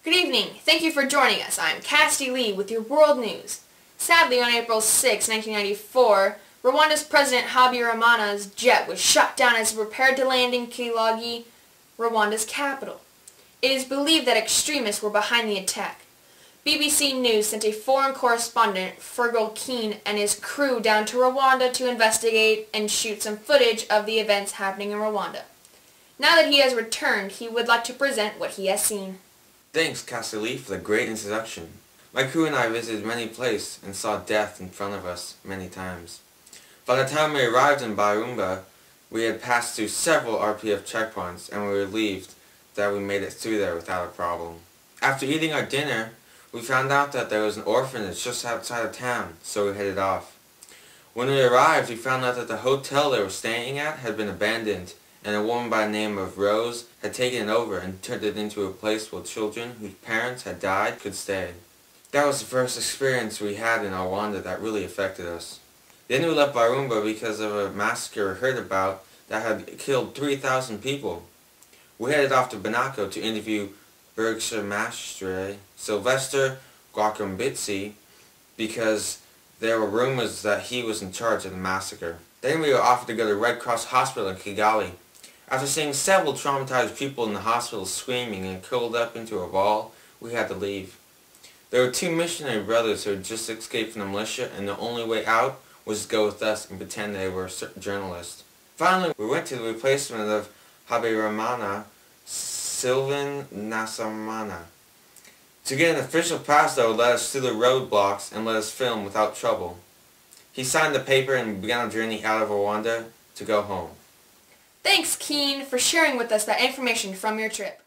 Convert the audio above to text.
Good evening. Thank you for joining us. I'm Cassidy Lee with your world news. Sadly, on April 6, 1994, Rwanda's President Habyarimana's jet was shot down as it prepared to land in Kigali, Rwanda's capital. It is believed that extremists were behind the attack. BBC News sent a foreign correspondent, Fergal Keane, and his crew down to Rwanda to investigate and shoot some footage of the events happening in Rwanda. Now that he has returned, he would like to present what he has seen. Thanks, Cassidy, for the great introduction. My crew and I visited many places and saw death in front of us many times. By the time we arrived in Byumba, we had passed through several RPF checkpoints and we were relieved that we made it through there without a problem. After eating our dinner, we found out that there was an orphanage just outside of town, so we headed off. When we arrived, we found out that the hotel they were staying at had been abandoned, and a woman by the name of Rose had taken it over and turned it into a place where children whose parents had died could stay. That was the first experience we had in Rwanda that really affected us. Then we left Byumba because of a massacre we heard about that had killed 3,000 people. We headed off to Banako to interview Burgomestre Sylvester Gwakombitsi because there were rumors that he was in charge of the massacre. Then we were offered to go to Red Cross Hospital in Kigali. After seeing several traumatized people in the hospital screaming and curled up into a ball, we had to leave. There were two missionary brothers who had just escaped from the militia, and the only way out was to go with us and pretend they were journalists. Finally, we went to the replacement of Habyarimana, Sylvain Nasamana. To get an official pass, though, let us through the roadblocks and let us film without trouble. He signed the paper and began our journey out of Rwanda to go home. Thanks, Keane, for sharing with us that information from your trip.